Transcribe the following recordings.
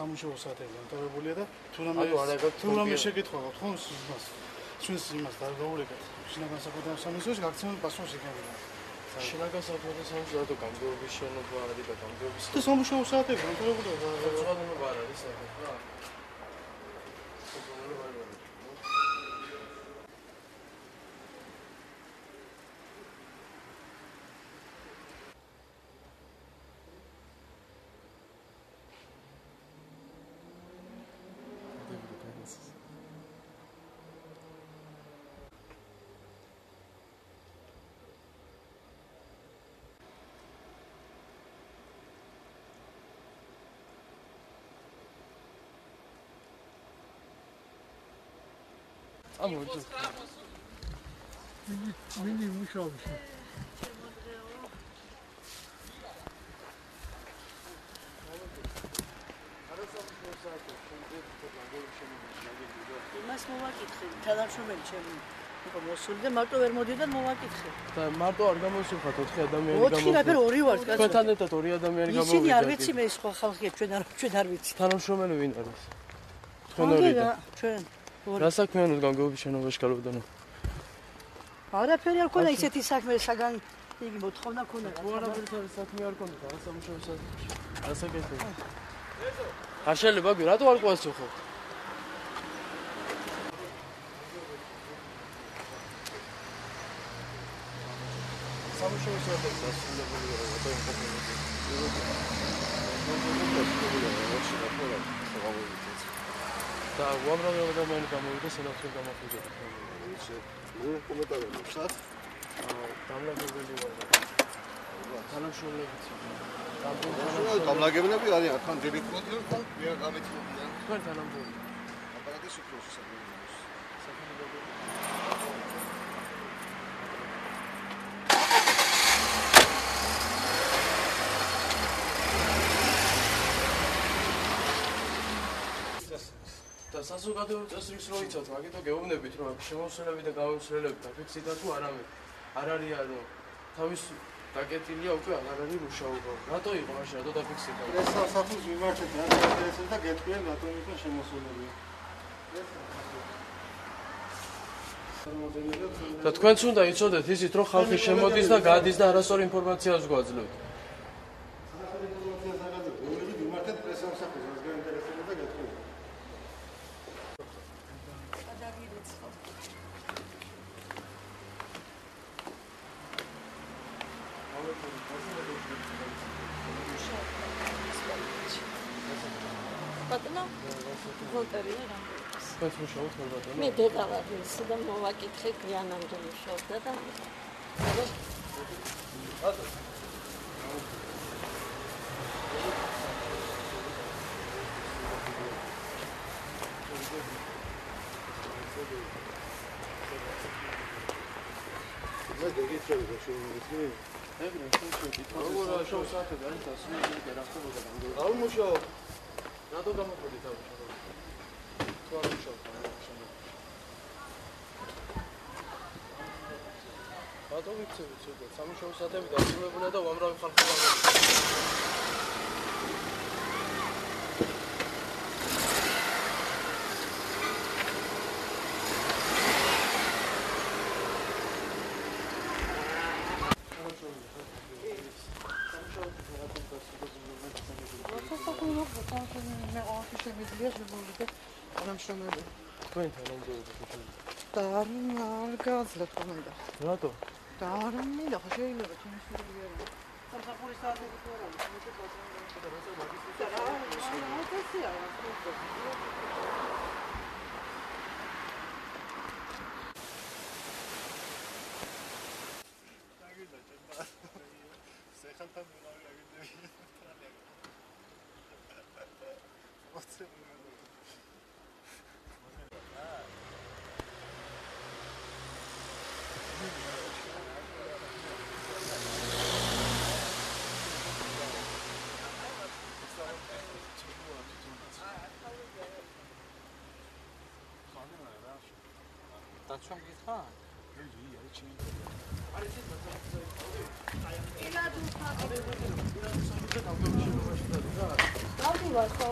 სამუშაო საათები განთავებულია და თუ რამე შეკითხვა გაქვთ ხო იმას ჩვენს იმას დაგაურეკეთ შინაგან საქმეთა სამინისტროში გაქცეულ პასუხს იგებდა შინაგან საქმეთა სამინისტრო გამგეობის შენობა არის და გამგეობის და სამუშაო საათები განთავებულია საზოგადოება არ არის საერთოდ რა Mini მუშაობში. იმას მოვაკითხე, თანამშრომელი ჩემი იყო მოსული და მარტო ვერ მოდიოდა მოვაკითხე. და მარტო არ გამოსულხათ 4 ადამიანი გამოვიდა. 4 ნაფერ 2 ვართ კაცო. თქვენთან ერთად 2 ადამიანი გამოვიდა. ისინი არ ვიცი მე სხვა ხალხია ჩვენ არ ვიცი. თანამშრომელი ვინ არის? თქვენ ორიდან. ჩვენ. რა საქმიანობთ გამგეობის შენობაში გალოდანო? არაფერი არ ქონდა ისეთი საქმე საგან იგი მოთხოვნა ქონდა. არაფერი საქმე არ ქონდა, რა სამუშაო საქმე. ასაკეთე. არ შეიძლება გვი, რატო არ ყვასო ხო? სამუშაო საქმე დასრულებული რა და და უამრავი ადამიანი გამოვიდა სანაცვლოდ გამოფუძნდა. კომენტარები ვსად? დამლაგებელი ვარ. თანამშრომლებიც. დამლაგებლები არიან, თან დირექტორები თან ვიღა გამეცნობიან. თქვენ თანამშრომლები. აპარატის უფროსი საკუთრების. და საზოგადოებრივ წესრიგს რო იცავთ, მაგითო გეუბნებით, რომ შემოსვლები და გამოსვლები დაფიქსირდა თუ არავინ. არ არის რომ თავის დაკეტილია უკვე აღარ არის მუშაობა. რატო იყო მაშინ რატო დაფიქსირდა? ეს საფუძვლის მიმართეთ რა ეს და გეტყვიან რატომ იყო შემოსვლები. და თქვენც უნდა იცოდეთ ისიც რომ ხალხი შემოდის და გადის და არასწორი ინფორმაციას გვაძლევთ. მიმართეთ პრესამსახურს, რაც გაინტერესებდა და გეტყვიან. ბატონო ვოლტერია რა თქვენს მუშაობთ ხო ბატონო? მე დედა ვარ ისე და მოვაკითხე გვიანამდე მუშაობდა და არ მუშაობ. რატო გამოходит ამუშავე? თუ არ მუშაობ, რატო ვიცი, სამუშაო საათები დასრულებულია და უამრავი ხალხი თანამშრომელი. თქვენ თანამდებობთ ხო? და არ გაძლევთ კომენტარ. რატო? და არ მინდა ხო შეიძლება ჩემი სურვილი არა. სამსახურის საათები თუ არა, მე Daçan git ha. İyi ya için. დავდივარ ხო?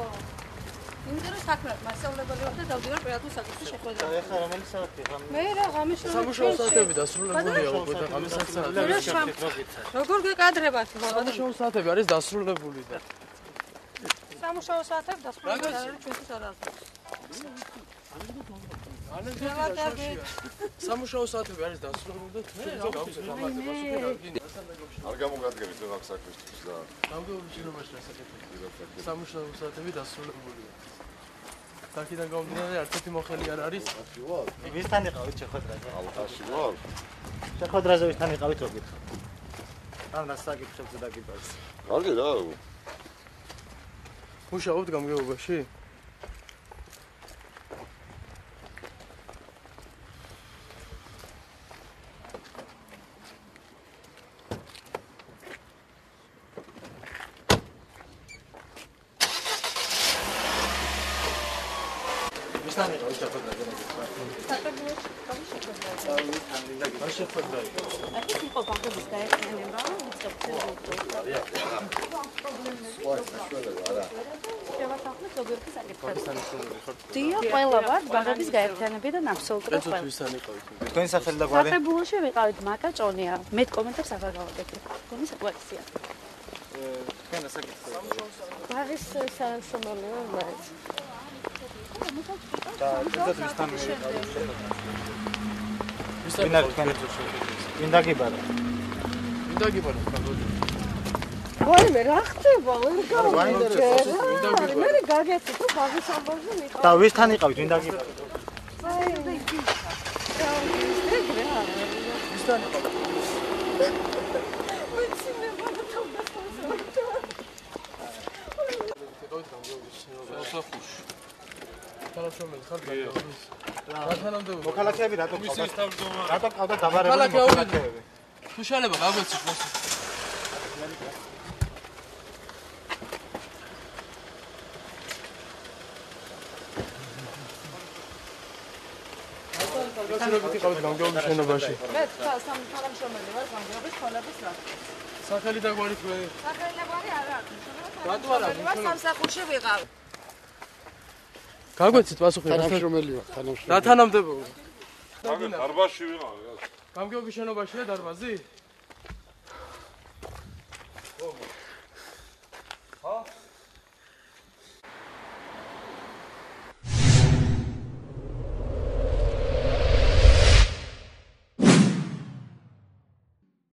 იმიტომ რომ საქმე მასწავლებელი ვარ და დავდივარ პირადულ საკითხში შეხვედრა. ეხლა რომელი საათია? მე რა ღამის სამუშაო საათები დასრულებულია უკვე და ღამის საათები. როგორ გეკადრებათ ბაბა? სამუშაო საათები არის დასრულებული და სამუშაო საათები დასრულებული არ არის ჩვენთვის არ არის. სამუშაო საათები არის დასრულებული და თქვენ გავხსენებთ ამაზე პასუხი რა გინდა. არ გამოგადგენთ რა საქმისთვის და გამგეობის შენობაში რასაკეთებთ. სამუშაო საათები დასრულებულია. აქედან გამომდინარე არცერთი მოხელი არ არის. ვისთან იყავით შეხვედრაზე? ალყაში ვარ. შეხვედრაზე ვისთან იყავით რო გითხო. ან რა საკითხებზე დაგიბარს? კარგი რა. მუშაობთ გამგეობაში? ვისთან იყავით შეხვედრაზე? არ შეხვედრა იყო. ეს იყო ბაღების გაერთიანება, შევასახმეთ ზოგიერთი საკითხები. დიახ, ყველა ვარ ბაღების გაერთიანებიდან აბსოლუტურად ყველა. ვისთან იყავით? თქვენი სახელი და გვარი? საფებულში ვიყავით მაკა ჭონია. მე კომენტებს აღარ გავაკეთებ. გონი საკუთია. თქვენ რა საკითხია? ბაღის სამშობლოა ვარ. და ვისთან იყავით? ვისთან მინდა გიბარა. მინდა გიბარა კაბოდი. ვაიმე რა ხდება? ვერ გაინტერესებს. მე გაგეცით რომ ბაღის ამბავზე ვიყავ. და ვისთან იყავით? მინდა გიბარა. ვისთან იყავით? თანამშრომელი ხარ გამგეობის? რა თანამდებობა? მოქალაქეები რატო ყავდათ? რატო ყავდათ დაბარებული მოქალაქეები? თუ შეიძლება გაგვეცით მოსი. გასულებით იყავით გამგეობის შენობაში. მე თანამშრომელი ვარ გამგეობის სკოლების რა. სახელი და გვარი თქვენი? სახელი და გვარი არ აქვს. რატო არ აქვს? ვარ სამსახურში ვიყავ. გაგვეცით პასუხი თანამშრომელი ვარ, რა თანამდებობა? დარბაზში ვიყავ. გამგეობის შენობაშია დარბაზი?